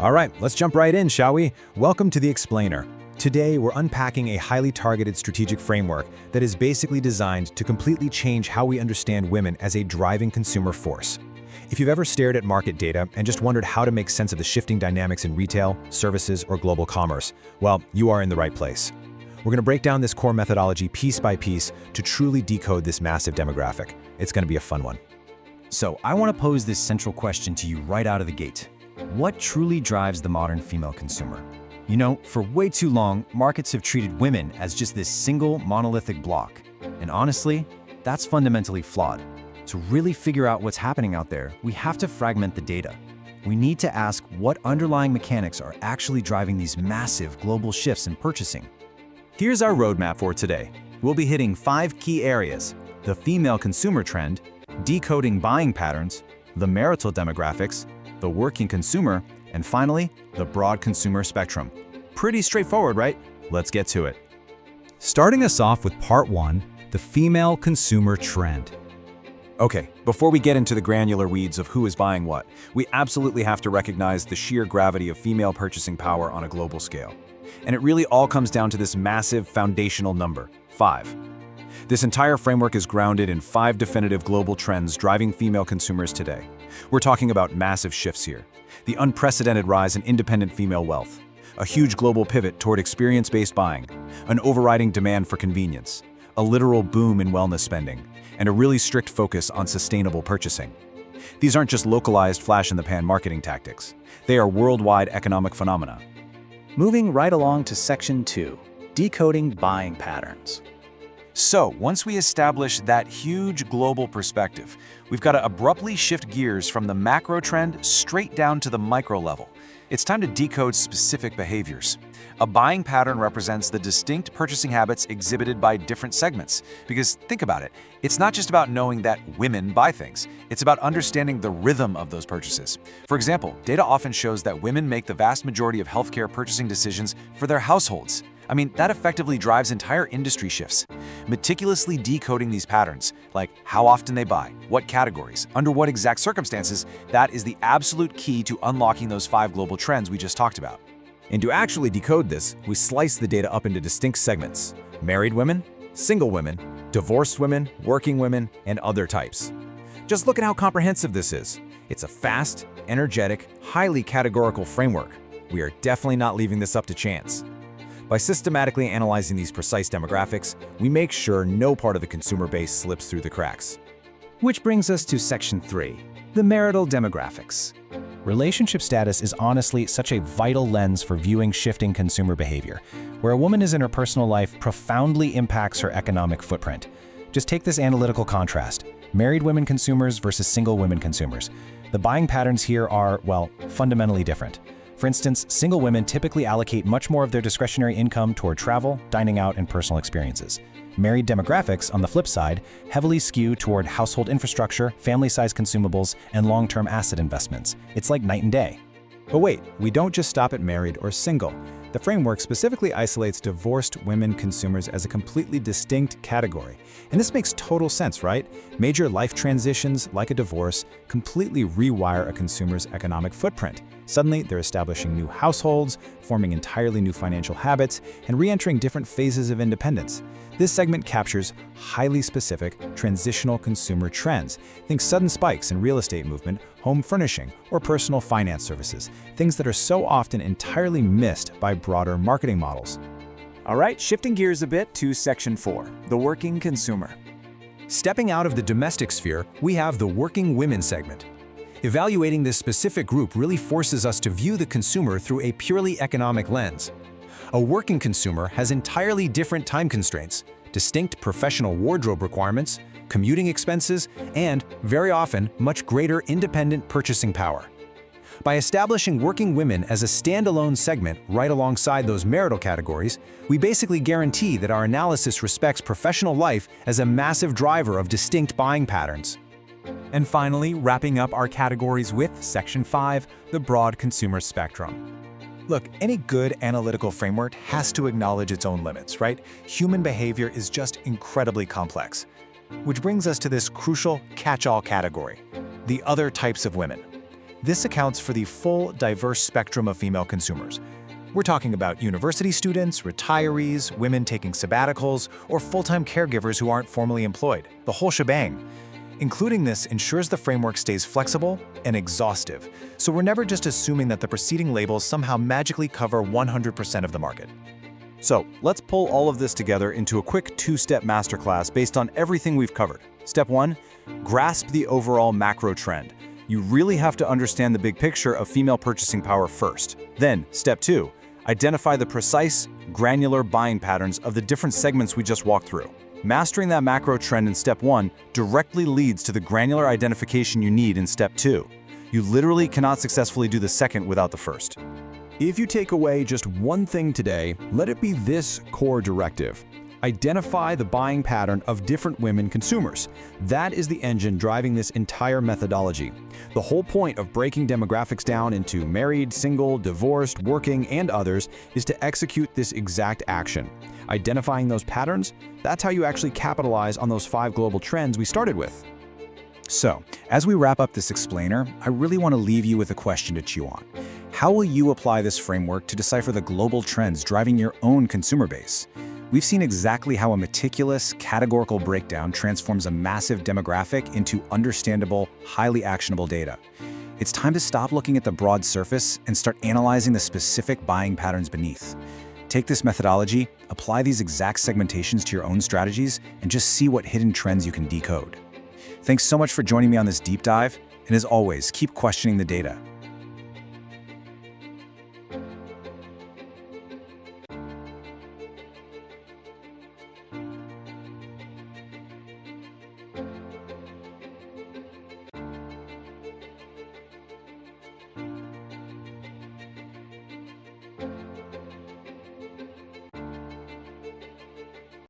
All right, let's jump right in, shall we? Welcome to The Explainer. Today, we're unpacking a highly targeted strategic framework that is basically designed to completely change how we understand women as a driving consumer force. If you've ever stared at market data and just wondered how to make sense of the shifting dynamics in retail, services, or global commerce, well, you are in the right place. We're going to break down this core methodology piece by piece to truly decode this massive demographic. It's going to be a fun one. So I want to pose this central question to you right out of the gate. What truly drives the modern female consumer? You know, for way too long, markets have treated women as just this single monolithic block. And honestly, that's fundamentally flawed. To really figure out what's happening out there, we have to fragment the data. We need to ask what underlying mechanics are actually driving these massive global shifts in purchasing. Here's our roadmap for today. We'll be hitting 5 key areas: the female consumer trend, decoding buying patterns, the marital demographics, the working consumer, and finally, the broad consumer spectrum. Pretty straightforward, right? Let's get to it. Starting us off with part 1, the female consumer trend. Okay, before we get into the granular weeds of who is buying what, we absolutely have to recognize the sheer gravity of female purchasing power on a global scale. And it really all comes down to this massive foundational number, 5. This entire framework is grounded in 5 definitive global trends driving female consumers today. We're talking about massive shifts here. The unprecedented rise in independent female wealth, a huge global pivot toward experience-based buying, an overriding demand for convenience, a literal boom in wellness spending, and a really strict focus on sustainable purchasing. These aren't just localized flash-in-the-pan marketing tactics. They are worldwide economic phenomena. Moving right along to Section 2, decoding buying patterns. So, once we establish that huge global perspective, we've got to abruptly shift gears from the macro trend straight down to the micro level. It's time to decode specific behaviors. A buying pattern represents the distinct purchasing habits exhibited by different segments. Because think about it, it's not just about knowing that women buy things, it's about understanding the rhythm of those purchases. For example, data often shows that women make the vast majority of healthcare purchasing decisions for their households. I mean, that effectively drives entire industry shifts. Meticulously decoding these patterns, like how often they buy, what categories, under what exact circumstances, that is the absolute key to unlocking those 5 global trends we just talked about. And to actually decode this, we slice the data up into distinct segments: married women, single women, divorced women, working women, and other types. Just look at how comprehensive this is. It's a fast, energetic, highly categorical framework. We are definitely not leaving this up to chance. By systematically analyzing these precise demographics, we make sure no part of the consumer base slips through the cracks. Which brings us to Section 3, the marital demographics. Relationship status is honestly such a vital lens for viewing shifting consumer behavior. Where a woman is in her personal life profoundly impacts her economic footprint. Just take this analytical contrast: married women consumers versus single women consumers. The buying patterns here are, well, fundamentally different. For instance, single women typically allocate much more of their discretionary income toward travel, dining out, and personal experiences. Married demographics, on the flip side, heavily skew toward household infrastructure, family-sized consumables, and long-term asset investments. It's like night and day. But wait, we don't just stop at married or single. The framework specifically isolates divorced women consumers as a completely distinct category. And this makes total sense, right? Major life transitions, like a divorce, completely rewire a consumer's economic footprint. Suddenly, they're establishing new households, forming entirely new financial habits, and re-entering different phases of independence. This segment captures highly specific, transitional consumer trends. Think sudden spikes in real estate movement, home furnishing, or personal finance services, things that are so often entirely missed by broader marketing models. All right, shifting gears a bit to Section 4, the working consumer. Stepping out of the domestic sphere, we have the working women segment. Evaluating this specific group really forces us to view the consumer through a purely economic lens. A working consumer has entirely different time constraints, distinct professional wardrobe requirements, commuting expenses, and, very often, much greater independent purchasing power. By establishing working women as a standalone segment right alongside those marital categories, we basically guarantee that our analysis respects professional life as a massive driver of distinct buying patterns. And finally, wrapping up our categories with Section 5, the broad consumer spectrum. Look, any good analytical framework has to acknowledge its own limits, right? Human behavior is just incredibly complex. Which brings us to this crucial catch-all category, the other types of women. This accounts for the full, diverse spectrum of female consumers. We're talking about university students, retirees, women taking sabbaticals, or full-time caregivers who aren't formally employed, the whole shebang. Including this ensures the framework stays flexible and exhaustive, so we're never just assuming that the preceding labels somehow magically cover 100% of the market. So let's pull all of this together into a quick two-step masterclass based on everything we've covered. Step 1, grasp the overall macro trend. You really have to understand the big picture of female purchasing power first. Then, Step 2, identify the precise, granular buying patterns of the different segments we just walked through. Mastering that macro trend in Step 1 directly leads to the granular identification you need in Step 2. You literally cannot successfully do the second without the first. If you take away just one thing today, let it be this core directive. Identify the buying pattern of different women consumers. That is the engine driving this entire methodology. The whole point of breaking demographics down into married, single, divorced, working, and others is to execute this exact action. Identifying those patterns, that's how you actually capitalize on those 5 global trends we started with. So, as we wrap up this explainer, I really want to leave you with a question to chew on. How will you apply this framework to decipher the global trends driving your own consumer base? We've seen exactly how a meticulous, categorical breakdown transforms a massive demographic into understandable, highly actionable data. It's time to stop looking at the broad surface and start analyzing the specific buying patterns beneath. Take this methodology, apply these exact segmentations to your own strategies, and just see what hidden trends you can decode. Thanks so much for joining me on this deep dive, and as always, keep questioning the data.